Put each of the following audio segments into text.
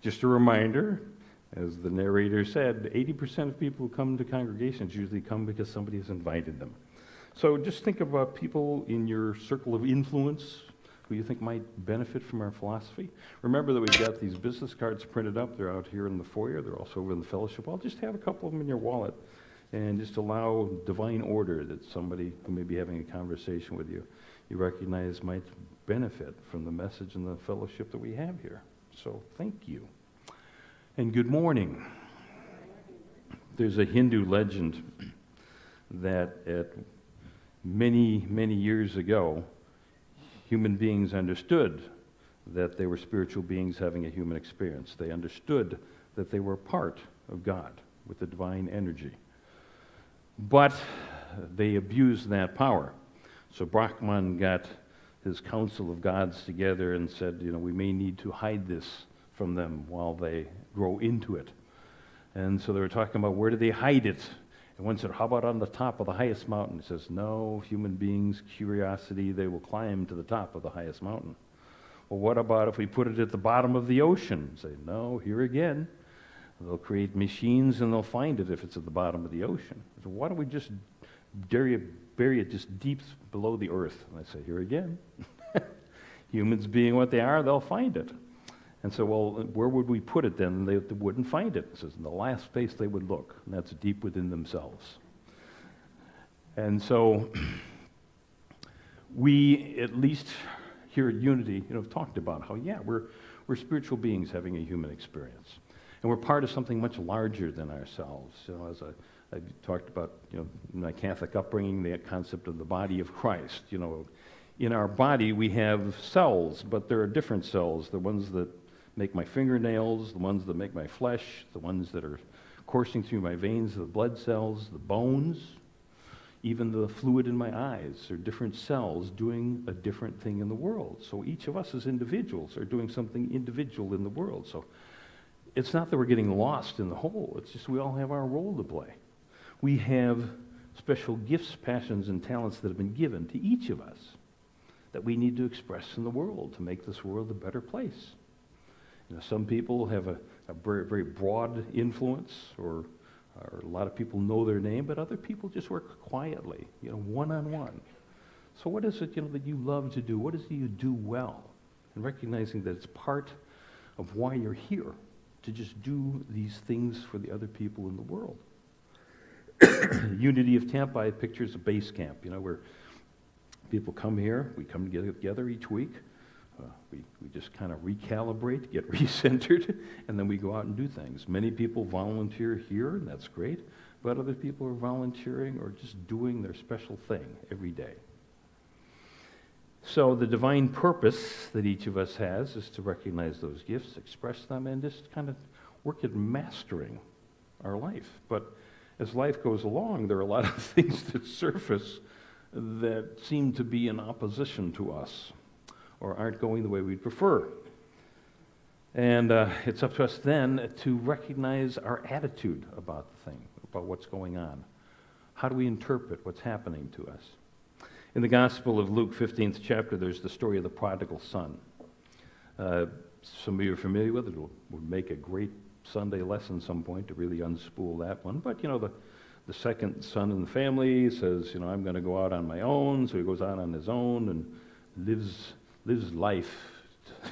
Just a reminder, as the narrator said, 80% of people who come to congregations usually come because somebody has invited them. So just think about people in your circle of influence who you think might benefit from our philosophy. Remember that we've got these business cards printed up. They're out here in the foyer. They're also over in the fellowship hall. Just have a couple of them in your wallet and just allow divine order that somebody who may be having a conversation with you recognize might benefit from the message and the fellowship that we have here. So thank you. And good morning. There's a Hindu legend that at many, many years ago, human beings understood that they were spiritual beings having a human experience. They understood that they were part of God with the divine energy. But they abused that power. So Brahman got his council of gods together and said, we may need to hide this from them while they grow into it. And so they were talking about where do they hide it? And one said, how about on the top of the highest mountain? He says, no, human beings, curiosity, they will climb to the top of the highest mountain. Well, what about if we put it at the bottom of the ocean? Say, no, here again. They'll create machines and they'll find it if it's at the bottom of the ocean. So why don't we just bury it just deep below the earth? And I say, here again. Humans being what they are, they'll find it. And so, well, where would we put it then? They wouldn't find it. It says, in the last place they would look, and that's deep within themselves. And so, we, at least here at Unity, have talked about how, we're spiritual beings having a human experience. And we're part of something much larger than ourselves. As I talked about, in my Catholic upbringing, the concept of the body of Christ. In our body, we have cells, but there are different cells. The ones that make my fingernails, the ones that make my flesh, the ones that are coursing through my veins, the blood cells, the bones, even the fluid in my eyes are different cells doing a different thing in the world. So each of us as individuals are doing something individual in the world. So it's not that we're getting lost in the whole. It's just we all have our role to play. We have special gifts, passions, and talents that have been given to each of us that we need to express in the world to make this world a better place. Some people have a very, very broad influence, or a lot of people know their name, but other people just work quietly, one-on-one. So what is it, that you love to do? What is it you do well? And recognizing that it's part of why you're here, to just do these things for the other people in the world. Unity of Tampa pictures a base camp, where people come here, we come together each week, we just kind of recalibrate, get recentered, and then we go out and do things. Many people volunteer here, and that's great, but other people are volunteering or just doing their special thing every day. So the divine purpose that each of us has is to recognize those gifts, express them, and just kind of work at mastering our life. But as life goes along, there are a lot of things that surface that seem to be in opposition to us or aren't going the way we'd prefer. And it's up to us then to recognize our attitude about the thing, about what's going on. How do we interpret what's happening to us? In the Gospel of Luke, 15th chapter, there's the story of the prodigal son. Some of you are familiar with it. It would make a great Sunday lesson some point to really unspool that one. But, the second son in the family says, I'm going to go out on my own. So he goes out on his own and lives life.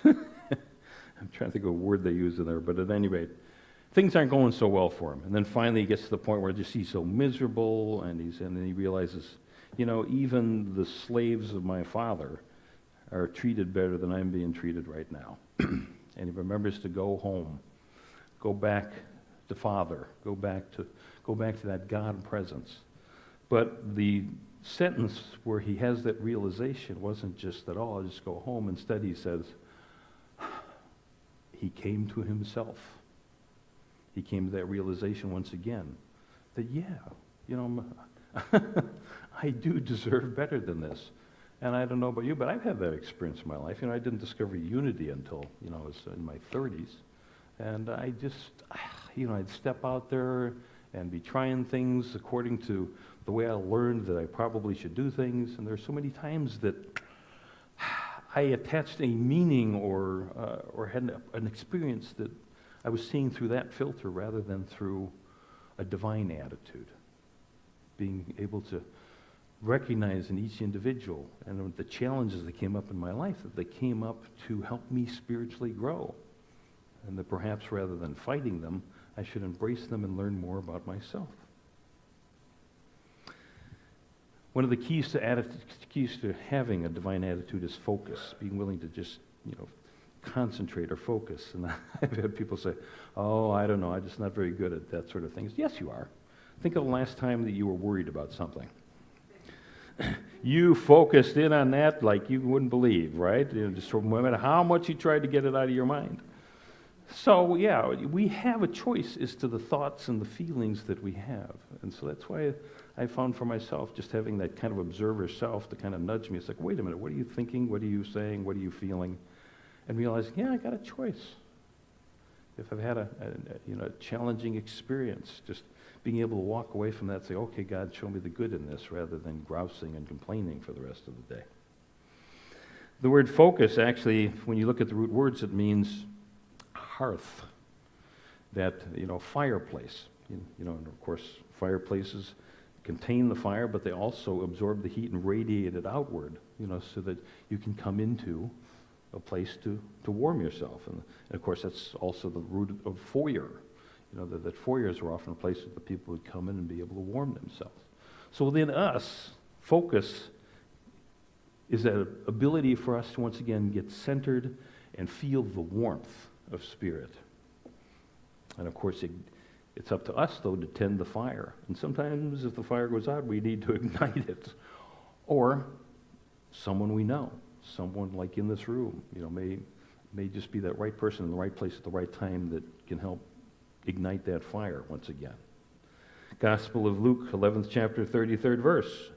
I'm trying to think of a word they use in there, but at any rate, things aren't going so well for him. And then finally he gets to the point where just he's so miserable, and then he realizes, even the slaves of my father are treated better than I'm being treated right now. And he remembers to go home, go back to Father, go back to that God presence. But the sentence where he has that realization wasn't just that, I'll just go home. Instead, he says, he came to himself. He came to that realization once again that, I do deserve better than this. And I don't know about you, but I've had that experience in my life. I didn't discover unity until, I was in my 30s. And I just, I'd step out there and be trying things according to the way I learned that I probably should do things. And there's so many times that I attached a meaning or had an experience that I was seeing through that filter rather than through a divine attitude. Being able to recognize in each individual and the challenges that came up in my life, that they came up to help me spiritually grow. And that perhaps rather than fighting them, I should embrace them and learn more about myself. One of the keys to having a divine attitude is focus, being willing to just, concentrate or focus. And I've had people say, oh, I don't know, I'm just not very good at that sort of thing. Yes, you are. Think of the last time that you were worried about something. You focused in on that like you wouldn't believe, right? Just no matter how much you tried to get it out of your mind. So, yeah, we have a choice as to the thoughts and the feelings that we have. And so that's why I found for myself just having that kind of observer self to kind of nudge me. It's like, wait a minute, what are you thinking? What are you saying? What are you feeling? And realizing, yeah, I got a choice. If I've had a challenging experience, just being able to walk away from that and say, okay, God, show me the good in this, rather than grousing and complaining for the rest of the day. The word focus, actually, when you look at the root words, it means hearth, that, fireplace. And of course, fireplaces contain the fire, but they also absorb the heat and radiate it outward, so that you can come into a place to warm yourself. And of course, that's also the root of foyer. That foyers are often places that people would come in and be able to warm themselves. So within us, focus is that ability for us to once again get centered and feel the warmth of spirit. And of course, it's up to us, though, to tend the fire. And sometimes if the fire goes out, we need to ignite it. Or someone we know, someone like in this room, may just be that right person in the right place at the right time that can help ignite that fire once again. Gospel of Luke, 11th chapter, 33rd verse.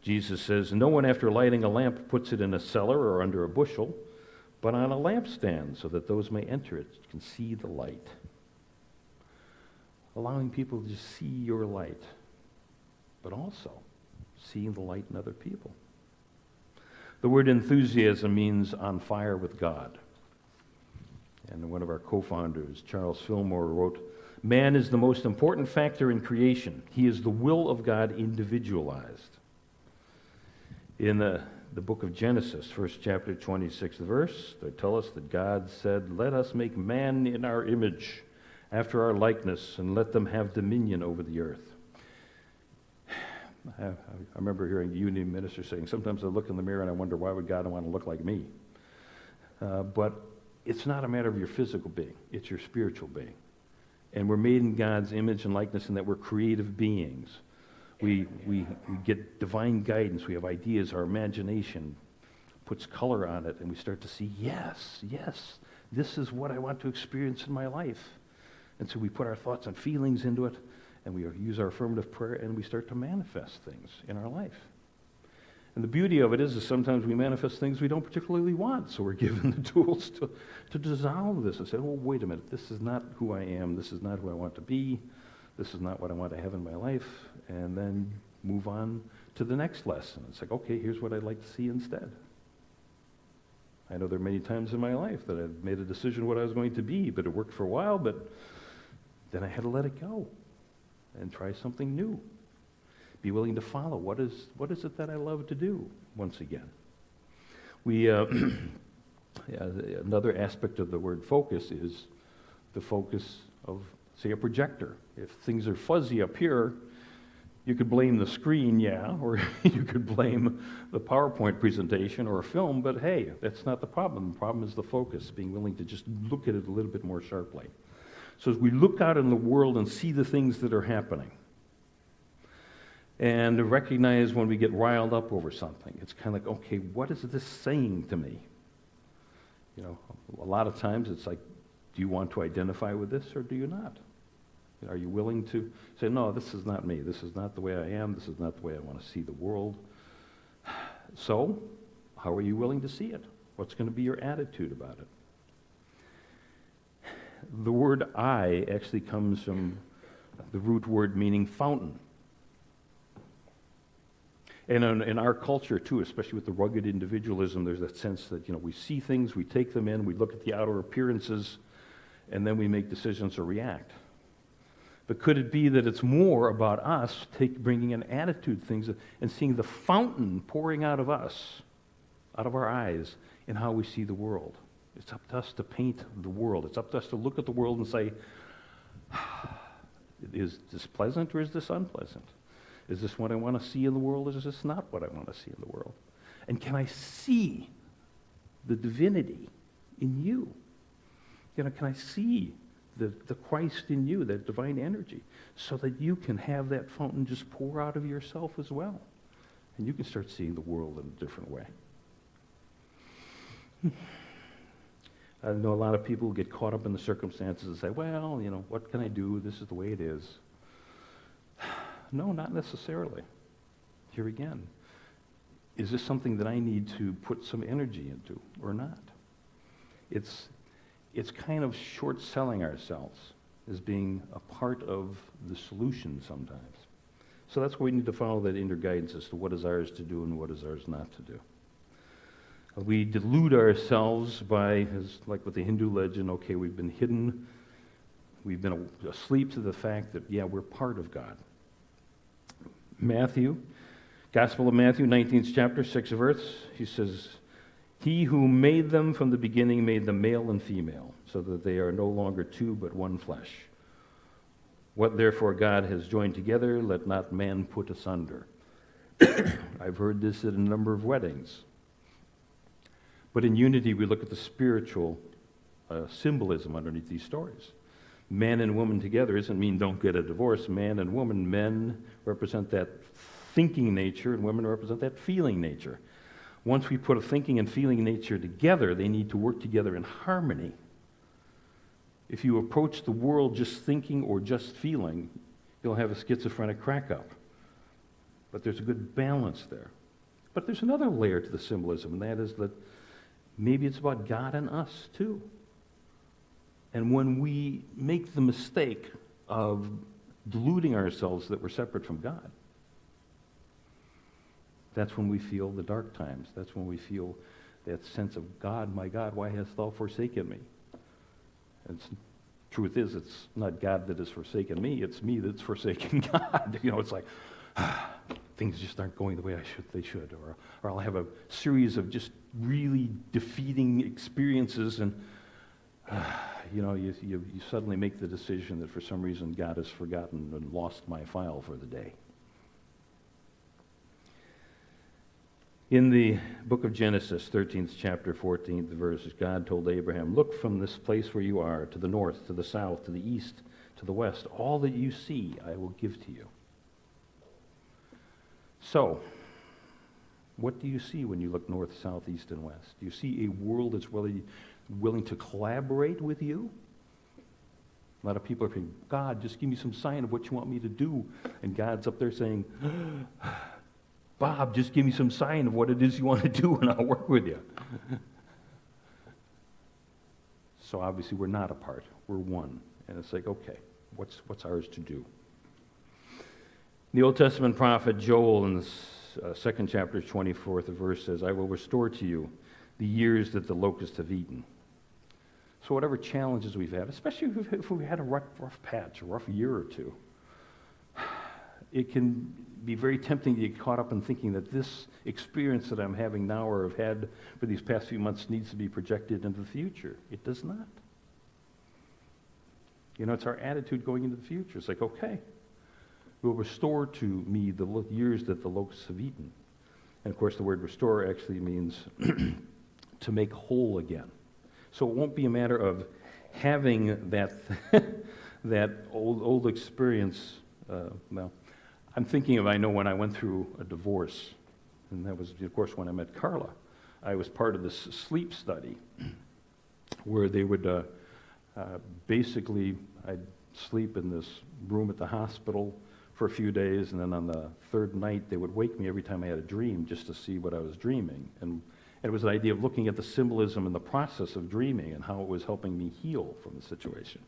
Jesus says, no one after lighting a lamp puts it in a cellar or under a bushel, but on a lampstand, so that those may enter it can see the light. Allowing people to just see your light, but also seeing the light in other people. The word enthusiasm means on fire with God. And one of our co-founders, Charles Fillmore, wrote, man is the most important factor in creation. He is the will of God individualized. In the book of Genesis, first chapter, 26th verse, they tell us that God said, let us make man in our image, after our likeness, and let them have dominion over the earth. I remember hearing a union minister saying, sometimes I look in the mirror and I wonder, why would God want to look like me? But it's not a matter of your physical being, it's your spiritual being. And we're made in God's image and likeness in that we're creative beings. We get divine guidance, we have ideas, our imagination puts color on it, and we start to see, yes, this is what I want to experience in my life. And so we put our thoughts and feelings into it, and we use our affirmative prayer, and we start to manifest things in our life. And the beauty of it is sometimes we manifest things we don't particularly want, so we're given the tools to dissolve this and say, oh, wait a minute, this is not who I am, this is not who I want to be, this is not what I want to have in my life, and then move on to the next lesson. It's like, okay, here's what I'd like to see instead. I know there are many times in my life that I've made a decision what I was going to be, but it worked for a while, but then I had to let it go and try something new. Be willing to follow. What is it that I love to do once again? Another aspect of the word focus is the focus of, say, a projector. If things are fuzzy up here, you could blame the screen, yeah, or you could blame the PowerPoint presentation or a film, but hey, that's not the problem. The problem is the focus, being willing to just look at it a little bit more sharply. So as we look out in the world and see the things that are happening, and recognize when we get riled up over something, it's kind of like, okay, what is this saying to me? A lot of times it's like, do you want to identify with this or do you not? Are you willing to say, no, this is not me. This is not the way I am. This is not the way I want to see the world. So, how are you willing to see it? What's going to be your attitude about it? The word I actually comes from the root word meaning fountain. And in our culture, too, especially with the rugged individualism, there's that sense that, we see things, we take them in, we look at the outer appearances, and then we make decisions or react. But could it be that it's more about us bringing an attitude to things and seeing the fountain pouring out of us, out of our eyes, in how we see the world? It's up to us to paint the world. It's up to us to look at the world and say, is this pleasant or is this unpleasant? Is this what I want to see in the world or is this not what I want to see in the world? And can I see the divinity in you? Can I see the Christ in you, that divine energy, so that you can have that fountain just pour out of yourself as well? And you can start seeing the world in a different way. I know a lot of people who get caught up in the circumstances and say, well, what can I do? This is the way it is. No, not necessarily. Here again, is this something that I need to put some energy into or not? It's kind of short-selling ourselves as being a part of the solution sometimes. So that's why we need to follow that inner guidance as to what is ours to do and what is ours not to do. We delude ourselves by, like with the Hindu legend, okay, we've been hidden, we've been asleep to the fact that, yeah, we're part of God. Gospel of Matthew, 19th chapter, 6th verse, he says, he who made them from the beginning made them male and female, so that they are no longer two but one flesh. What therefore God has joined together, let not man put asunder. I've heard this at a number of weddings. But in unity, we look at the spiritual symbolism underneath these stories. Man and woman together doesn't mean don't get a divorce. Man and woman, men represent that thinking nature, and women represent that feeling nature. Once we put a thinking and feeling nature together, they need to work together in harmony. If you approach the world just thinking or just feeling, you'll have a schizophrenic crack-up. But there's a good balance there. But there's another layer to the symbolism, and that is that maybe it's about God and us, too. And when we make the mistake of deluding ourselves that we're separate from God, that's when we feel the dark times. That's when we feel that sense of, God, my God, why hast thou forsaken me? And truth is, it's not God that has forsaken me, it's me that's forsaken God. It's like, things just aren't going the way they should. Or I'll have a series of just really defeating experiences, and you suddenly make the decision that for some reason God has forgotten and lost my file for the day. In the book of Genesis, 13th chapter, 14th verse, God told Abraham, look from this place where you are, to the north, to the south, to the east, to the west. All that you see, I will give to you. So, what do you see when you look north, south, east, and west? Do you see a world that's really willing to collaborate with you? A lot of people are saying, God, just give me some sign of what you want me to do. And God's up there saying, Bob, just give me some sign of what it is you want to do and I'll work with you. So obviously we're not apart. We're one. And it's like, okay, what's ours to do? The Old Testament prophet Joel in the second chapter, 24th verse says, I will restore to you the years that the locusts have eaten. So whatever challenges we've had, especially if we've had a rough patch, a rough year or two, it can be very tempting to get caught up in thinking that this experience that I'm having now or have had for these past few months needs to be projected into the future. It does not. It's our attitude going into the future. It's like, okay, will restore to me the years that the locusts have eaten. And of course, the word restore actually means to make whole again. So it won't be a matter of having that that old experience. I'm thinking of, I know when I went through a divorce, and that was, of course, when I met Carla. I was part of this sleep study where they would basically, I'd sleep in this room at the hospital for a few days, and then on the third night, they would wake me every time I had a dream just to see what I was dreaming. And it was an idea of looking at the symbolism and the process of dreaming and how it was helping me heal from the situation.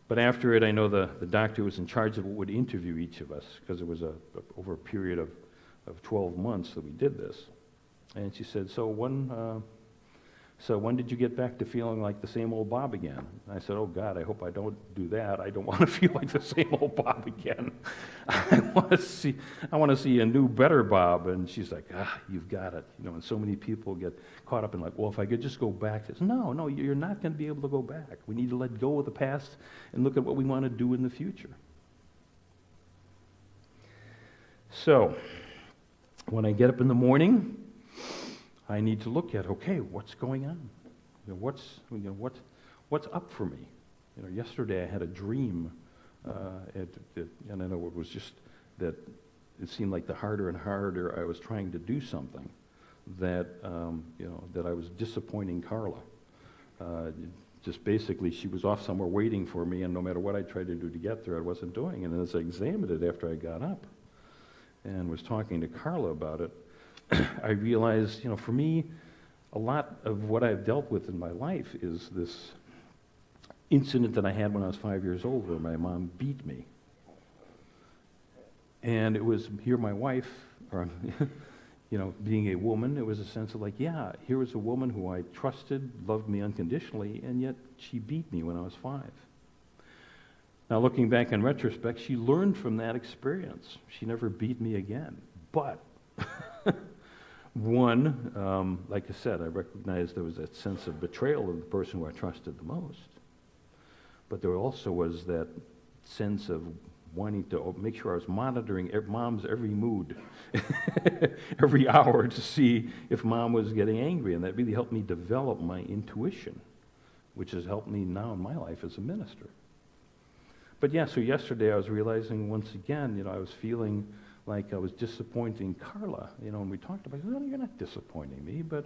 But after it, I know the doctor was in charge of what would interview each of us, because it was over a period of 12 months that we did this. And she said, so one So when did you get back to feeling like the same old Bob again? And I said, oh God, I hope I don't do that. I don't want to feel like the same old Bob again. I want to see a new, better Bob. And she's like, you've got it. And so many people get caught up in like, well, if I could just go back. I said, no, you're not going to be able to go back. We need to let go of the past and look at what we want to do in the future. So when I get up in the morning, I need to look at, okay, what's going on? What's up for me? Yesterday I had a dream, and I know it was just that it seemed like the harder and harder I was trying to do something, that that I was disappointing Carla. Just basically, she was off somewhere waiting for me, and no matter what I tried to do to get there, I wasn't doing. And as I examined it after I got up and was talking to Carla about it, I realized, for me, a lot of what I've dealt with in my life is this incident that I had when I was 5 years old where my mom beat me. And it was, here my wife, or, being a woman, it was a sense of like, yeah, here was a woman who I trusted, loved me unconditionally, and yet she beat me when I was 5. Now, looking back in retrospect, she learned from that experience. She never beat me again. But one, like I said, I recognized there was that sense of betrayal of the person who I trusted the most. But there also was that sense of wanting to make sure I was monitoring mom's every mood, every hour to see if mom was getting angry. And that really helped me develop my intuition, which has helped me now in my life as a minister. But yeah, so yesterday I was realizing once again, I was feeling like I was disappointing Carla, and we talked about, no, you're not disappointing me, but,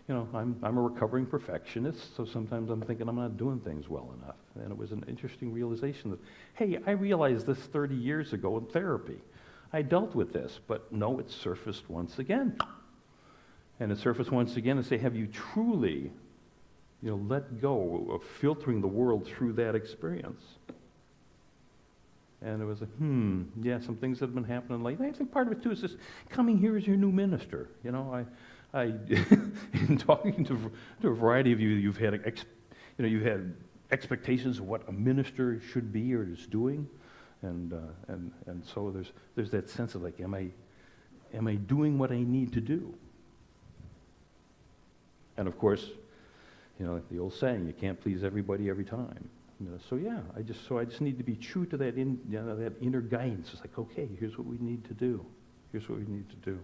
I'm a recovering perfectionist, so sometimes I'm thinking I'm not doing things well enough. And it was an interesting realization that, hey, I realized this 30 years ago in therapy. I dealt with this, but no, it surfaced once again. And it surfaced once again and say, have you truly, let go of filtering the world through that experience? And it was like, yeah, some things that have been happening lately. I think part of it too is this coming here as your new minister. I in talking to a variety of you, you've had you've had expectations of what a minister should be or is doing, and so there's that sense of like, am I doing what I need to do? And of course, the old saying, you can't please everybody every time. So yeah, I just need to be true to that that inner guidance. It's like, okay, here's what we need to do. Here's what we need to do.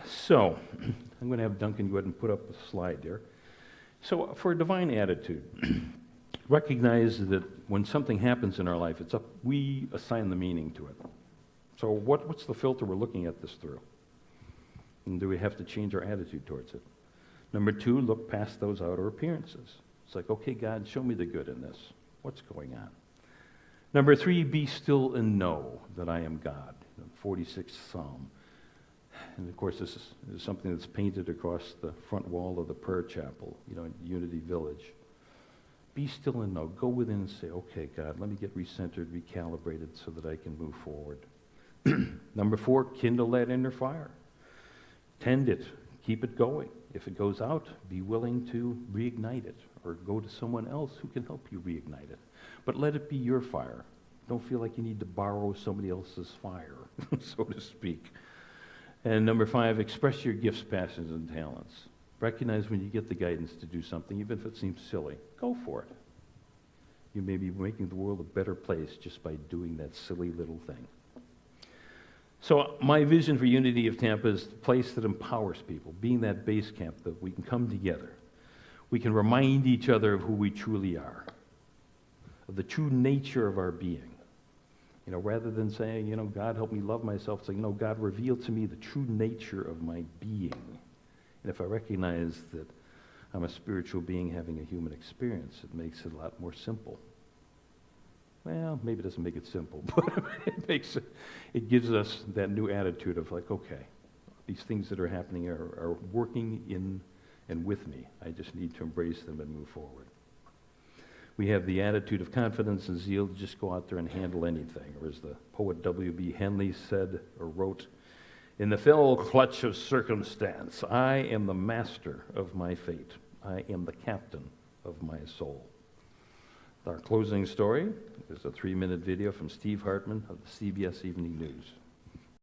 So, I'm going to have Duncan go ahead and put up the slide there. So, for a divine attitude, recognize that when something happens in our life, we assign the meaning to it. So, what's the filter we're looking at this through? And do we have to change our attitude towards it? Number 2, look past those outer appearances. It's like, okay, God, show me the good in this. What's going on? Number 3, be still and know that I am God. 46th Psalm. And of course, this is something that's painted across the front wall of the prayer chapel, in Unity Village. Be still and know. Go within and say, okay, God, let me get recentered, recalibrated so that I can move forward. Number 4, kindle that inner fire. Tend it. Keep it going. If it goes out, be willing to reignite it or go to someone else who can help you reignite it. But let it be your fire. Don't feel like you need to borrow somebody else's fire, so to speak. And number 5, express your gifts, passions, and talents. Recognize when you get the guidance to do something, even if it seems silly, go for it. You may be making the world a better place just by doing that silly little thing. So my vision for Unity of Tampa is the place that empowers people, being that base camp that we can come together. We can remind each other of who we truly are, of the true nature of our being. Rather than saying, God, help me love myself, say, God, reveal to me the true nature of my being. And if I recognize that I'm a spiritual being having a human experience, it makes it a lot more simple. Well, maybe it doesn't make it simple, but it gives us that new attitude of like, okay, these things that are happening are working in and with me. I just need to embrace them and move forward. We have the attitude of confidence and zeal to just go out there and handle anything. Or as the poet W.B. Henley said or wrote, In the fell clutch of circumstance, I am the master of my fate. I am the captain of my soul. Our closing story is a 3-minute video from Steve Hartman of the CBS Evening News.